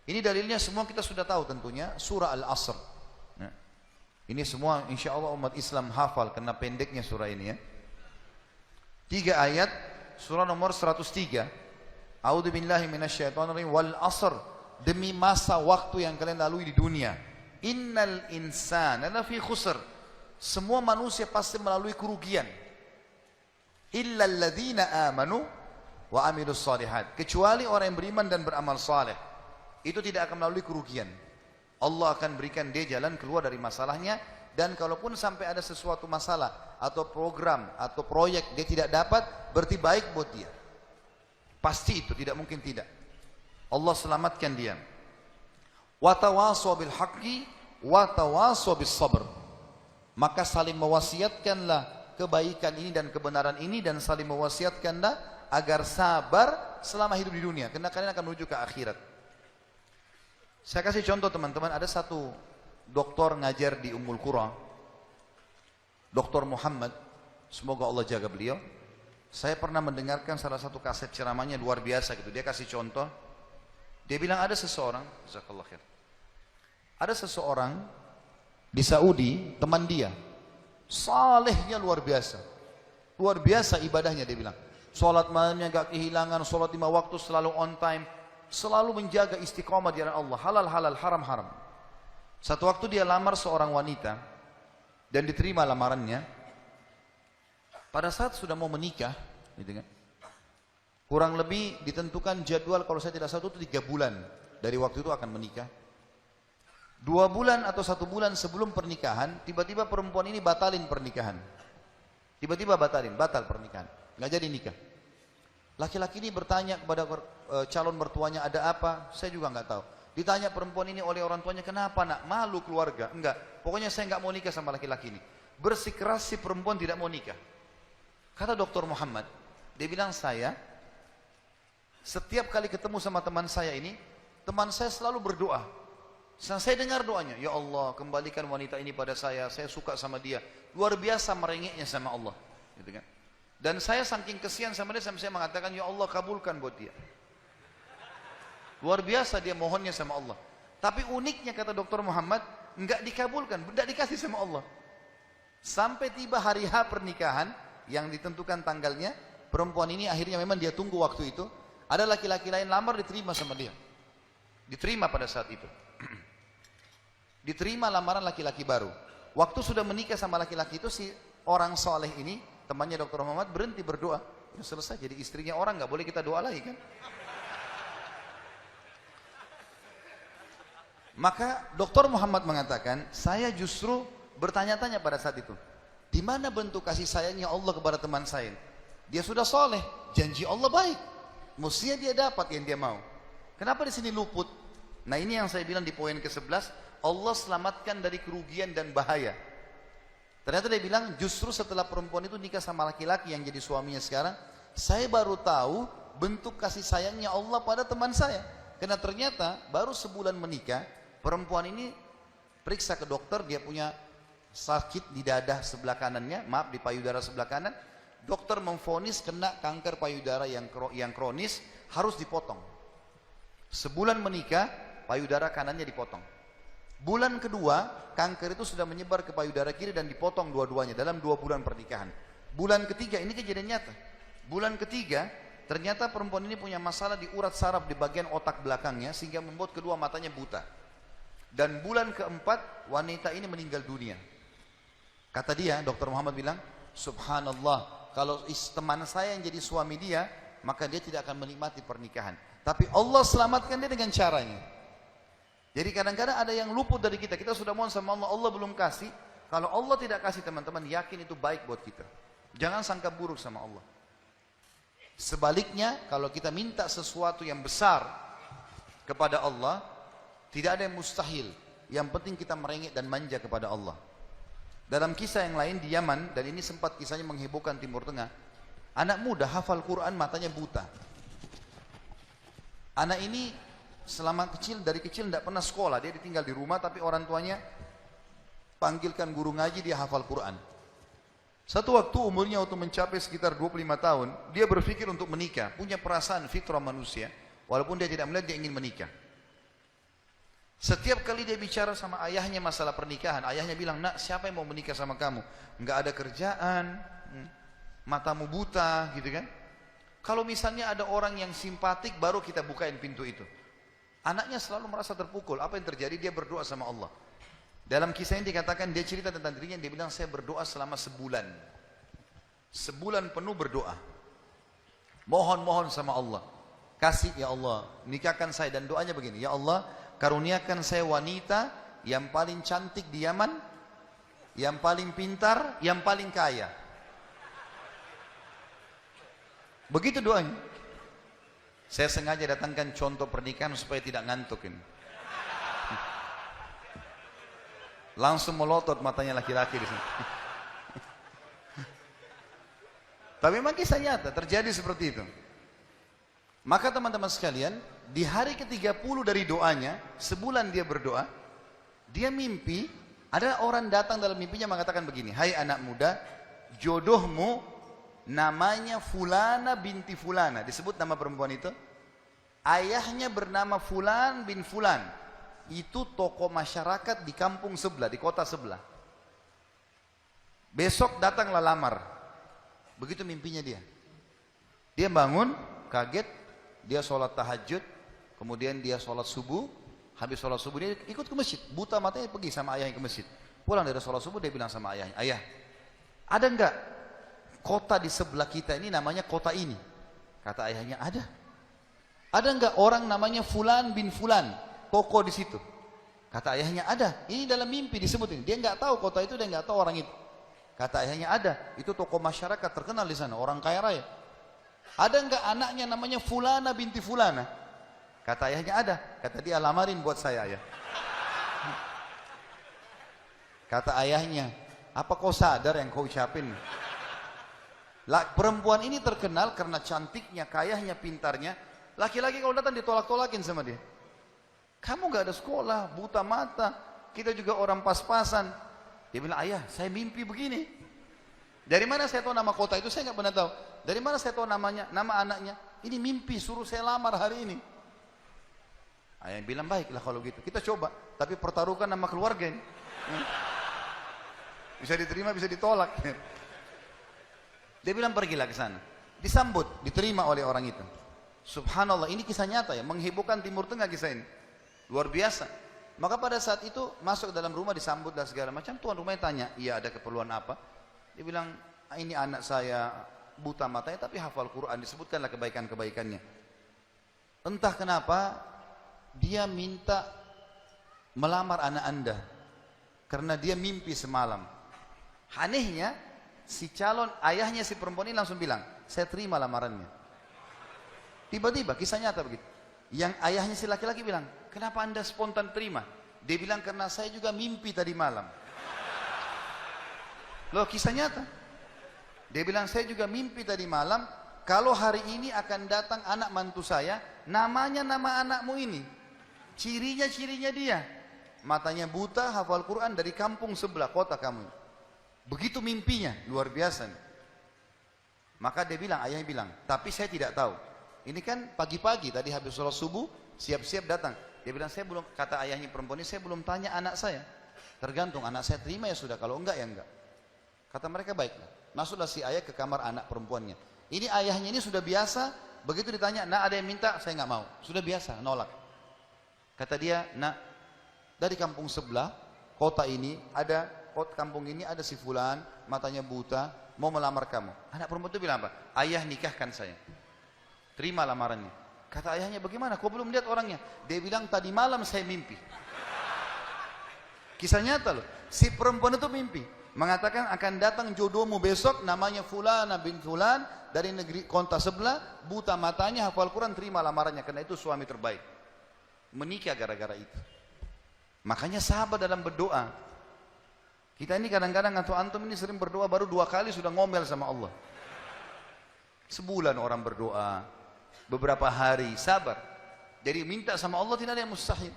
Ini dalilnya semua kita sudah tahu tentunya, surah Al-Asr. Nah, ini semua insya Allah umat Islam hafal karena pendeknya surah ini ya. 3 ayat, surah nomor 103. A'udzu billahi minasyaitonir rajim. Wal 'asr, demi masa waktu yang kalian lalui di dunia. Innal insana lafi khusr. Semua manusia pasti melalui kerugian. Illa alladzina amanu wa amilus shalihat. Kecuali orang yang beriman dan beramal saleh. Itu tidak akan melalui kerugian. Allah akan berikan dia jalan keluar dari masalahnya. Dan kalaupun sampai ada sesuatu masalah atau program atau proyek dia tidak dapat, berarti baik buat dia. Pasti itu, tidak mungkin tidak. Allah selamatkan dia. Wa tawasaw bil haqqi wa tawasaw bis sabr. Maka saling mewasiatkanlah kebaikan ini dan kebenaran ini, dan saling mewasiatkanlah agar sabar selama hidup di dunia, karena kalian akan menuju ke akhirat. Saya kasih contoh teman-teman, ada satu doktor ngajar di Ummul Qura, Dr. Muhammad, semoga Allah jaga beliau. Saya pernah mendengarkan salah satu kaset ceramahnya luar biasa gitu. Dia kasih contoh, dia bilang ada seseorang, jazakallah khair, ada seseorang di Saudi, teman dia, salehnya luar biasa ibadahnya. Dia bilang, sholat malamnya gak kehilangan, sholat 5 waktu selalu on time, selalu menjaga istiqomah di jalan Allah, halal-halal, haram-haram. Satu waktu dia lamar seorang wanita dan diterima lamarannya. Pada saat sudah mau menikah, gitu kan, kurang lebih ditentukan jadwal, kalau saya tidak salah itu 3 bulan dari waktu itu akan menikah. 2 bulan atau 1 bulan sebelum pernikahan, tiba-tiba perempuan ini batalin pernikahan. Tiba-tiba batal pernikahan, nggak jadi nikah. Laki-laki ini bertanya kepada calon mertuanya, ada apa? Saya juga nggak tahu. Ditanya perempuan ini oleh orang tuanya, kenapa nak? Malu keluarga? Enggak, pokoknya saya nggak mau nikah sama laki-laki ini. Bersikeras si perempuan tidak mau nikah. Kata Dr. Muhammad, dia bilang, saya setiap kali ketemu sama teman saya ini, teman saya selalu berdoa. Saya dengar doanya, ya Allah kembalikan wanita ini pada saya suka sama dia. Luar biasa merengeknya sama Allah, gitu kan. Dan saya saking kesian sama dia, sampai saya mengatakan, ya Allah kabulkan buat dia. Luar biasa dia mohonnya sama Allah. Tapi uniknya kata Dr. Muhammad, enggak dikabulkan, enggak dikasih sama Allah. Sampai tiba hari H pernikahan yang ditentukan tanggalnya, perempuan ini akhirnya memang dia tunggu waktu itu. Ada laki-laki lain lamar, diterima sama dia. Diterima pada saat itu. Diterima lamaran laki-laki baru. Waktu sudah menikah sama laki-laki itu, si orang soleh ini, temannya Dr. Muhammad, berhenti berdoa. Ya selesai, jadi istrinya orang, nggak boleh kita doa lagi kan. Maka Dr. Muhammad mengatakan, saya justru bertanya-tanya pada saat itu, di mana bentuk kasih sayangnya Allah kepada teman saya? Dia sudah soleh, janji Allah baik, mestinya dia dapat yang dia mau. Kenapa di sini luput? Nah ini yang saya bilang di poin ke-11, Allah selamatkan dari kerugian dan bahaya. Ternyata dia bilang, justru setelah perempuan itu nikah sama laki-laki yang jadi suaminya sekarang, saya baru tahu bentuk kasih sayangnya Allah pada teman saya. Karena ternyata baru sebulan menikah, perempuan ini periksa ke dokter, dia punya sakit di dada sebelah kanannya, maaf di payudara sebelah kanan. Dokter memvonis kena kanker payudara yang kronis, harus dipotong. Sebulan menikah, payudara kanannya dipotong. Bulan kedua, kanker itu sudah menyebar ke payudara kiri dan dipotong dua-duanya dalam 2 bulan pernikahan. Bulan ketiga, ini kejadian nyata. Bulan ketiga, ternyata perempuan ini punya masalah di urat saraf di bagian otak belakangnya, sehingga membuat kedua matanya buta. Dan bulan keempat, wanita ini meninggal dunia. Kata dia, Dr. Muhammad bilang, subhanallah, kalau teman saya yang jadi suami dia, maka dia tidak akan menikmati pernikahan. Tapi Allah selamatkan dia dengan caranya. Jadi kadang-kadang ada yang luput dari kita. Kita sudah mohon sama Allah, Allah belum kasih. Kalau Allah tidak kasih, teman-teman, yakin itu baik buat kita. Jangan sangka buruk sama Allah. Sebaliknya, kalau kita minta sesuatu yang besar kepada Allah, tidak ada yang mustahil. Yang penting kita merengek dan manja kepada Allah. Dalam kisah yang lain di Yaman, dan ini sempat kisahnya menghebohkan Timur Tengah, anak muda hafal Quran, matanya buta. Anak ini dari kecil tidak pernah sekolah, dia ditinggal di rumah, tapi orang tuanya panggilkan guru ngaji, dia hafal Quran. Satu waktu umurnya waktu mencapai sekitar 25 tahun, dia berpikir untuk menikah, punya perasaan fitrah manusia, walaupun dia tidak melihat dia ingin menikah. Setiap kali dia bicara sama ayahnya masalah pernikahan, ayahnya bilang, nak siapa yang mau menikah sama kamu? Nggak ada kerjaan, matamu buta gitu kan. Kalau misalnya ada orang yang simpatik baru kita bukain pintu itu. Anaknya selalu merasa terpukul, apa yang terjadi? Dia berdoa sama Allah. Dalam kisah ini dikatakan, dia cerita tentang dirinya, dia bilang saya berdoa selama sebulan. Sebulan penuh berdoa. Mohon sama Allah. Kasih ya Allah, nikahkan saya. Dan doanya begini, ya Allah, karuniakan saya wanita yang paling cantik di Yaman, yang paling pintar, yang paling kaya. Begitu doanya. Saya sengaja datangkan contoh pernikahan supaya tidak ngantuk ini. Langsung melotot matanya laki-laki di sini. Tapi memang kisah nyata terjadi seperti itu. Maka teman-teman sekalian, di hari ke-30 dari doanya, sebulan dia berdoa, dia mimpi, ada orang datang dalam mimpinya mengatakan begini, hai anak muda, jodohmu namanya Fulana binti Fulana, disebut nama perempuan itu, ayahnya bernama Fulan bin Fulan, itu tokoh masyarakat di kampung sebelah, di kota sebelah. Besok datanglah lamar. Begitu mimpinya dia. Dia bangun, kaget, dia sholat tahajud, kemudian dia sholat subuh, habis sholat subuh dia ikut ke masjid, buta matanya pergi sama ayahnya ke masjid. Pulang dari sholat subuh dia bilang sama ayahnya, ayah, ada enggak kota di sebelah kita ini namanya kota ini? Kata ayahnya, ada. Ada enggak orang namanya Fulan bin Fulan, tokoh di situ? Kata ayahnya, ada. Ini dalam mimpi disebut ini. Dia enggak tahu kota itu, dia enggak tahu orang itu. Kata ayahnya, ada. Itu tokoh masyarakat terkenal di sana, orang kaya raya. Ada enggak anaknya namanya Fulana binti Fulana? Kata ayahnya, ada. Kata dia, lamarin buat saya ayah. Kata ayahnya, apa kau sadar yang kau ucapin? Perempuan ini terkenal karena cantiknya, kayahnya, pintarnya. Laki-laki kalau datang ditolak-tolakin sama dia. Kamu gak ada sekolah, buta mata, kita juga orang pas-pasan. Dia bilang, ayah saya mimpi begini. Dari mana saya tahu nama kota itu? Saya gak pernah tahu. Dari mana saya tahu namanya, nama anaknya? Ini mimpi, suruh saya lamar hari ini. Ayah bilang, baiklah kalau gitu, kita coba. Tapi pertaruhkan nama keluarga ini. Bisa diterima, bisa ditolak. Dia bilang, pergilah ke sana. Disambut, diterima oleh orang itu. Subhanallah, ini kisah nyata ya, menghebohkan Timur Tengah kisah ini. Luar biasa. Maka pada saat itu masuk dalam rumah, disambut dan segala macam. Tuan rumahnya tanya, iya ada keperluan apa? Dia bilang, ini anak saya buta matanya tapi hafal Quran, disebutkanlah kebaikan-kebaikannya. Entah kenapa dia minta melamar anak anda karena dia mimpi semalam. Anehnya si calon ayahnya si perempuan ini langsung bilang, saya terima lamarannya. Tiba-tiba kisah nyata begitu. Yang ayahnya si laki-laki bilang, kenapa anda spontan terima? Dia bilang, karena saya juga mimpi tadi malam. Loh, kisah nyata. Dia bilang, saya juga mimpi tadi malam, kalau hari ini akan datang anak mantu saya, namanya nama anakmu ini. Cirinya dia. Matanya buta, hafal Quran, dari kampung sebelah kota kamu. Begitu mimpinya, luar biasa. Maka dia bilang, ayahnya bilang, tapi saya tidak tahu. Ini kan pagi-pagi, tadi habis sholat subuh, siap-siap datang. Dia bilang, saya belum, kata ayahnya perempuan ini, saya belum tanya anak saya. Tergantung, anak saya terima ya sudah, kalau enggak ya enggak. Kata mereka, baiklah. Masuklah si ayah ke kamar anak perempuannya. Ini ayahnya ini sudah biasa, begitu ditanya, nak ada yang minta, saya enggak mau. Sudah biasa, nolak. Kata dia, nak, dari kampung sebelah, kota ini, kampung ini ada si fulan, matanya buta, mau melamar kamu. Anak perempuan itu bilang apa? Ayah nikahkan saya. Terima lamarannya. Kata ayahnya, bagaimana? Kau belum lihat orangnya? Dia bilang, tadi malam saya mimpi. Kisah nyata loh. Si perempuan itu mimpi. Mengatakan akan datang jodohmu besok, namanya Fulana bin Fulan, dari negeri kota sebelah, buta matanya, hafal Quran, terima lamarannya. Karena itu suami terbaik. Menikah gara-gara itu. Makanya sahabat dalam berdoa. Kita ini kadang-kadang atau antum ini sering berdoa, baru 2 kali sudah ngomel sama Allah. Sebulan orang berdoa. Beberapa hari, sabar. Jadi minta sama Allah tidak ada yang mustahil.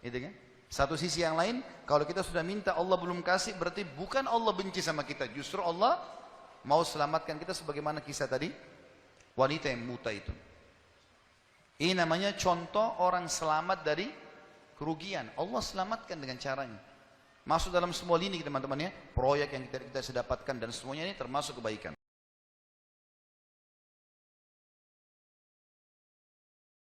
Gitu kan? Satu sisi yang lain, kalau kita sudah minta Allah belum kasih, berarti bukan Allah benci sama kita. Justru Allah mau selamatkan kita sebagaimana kisah tadi, wanita yang buta itu. Ini namanya contoh orang selamat dari kerugian. Allah selamatkan dengan caranya. Masuk dalam semua lini teman-teman ya, proyek yang kita bisa dapatkan dan semuanya ini termasuk kebaikan.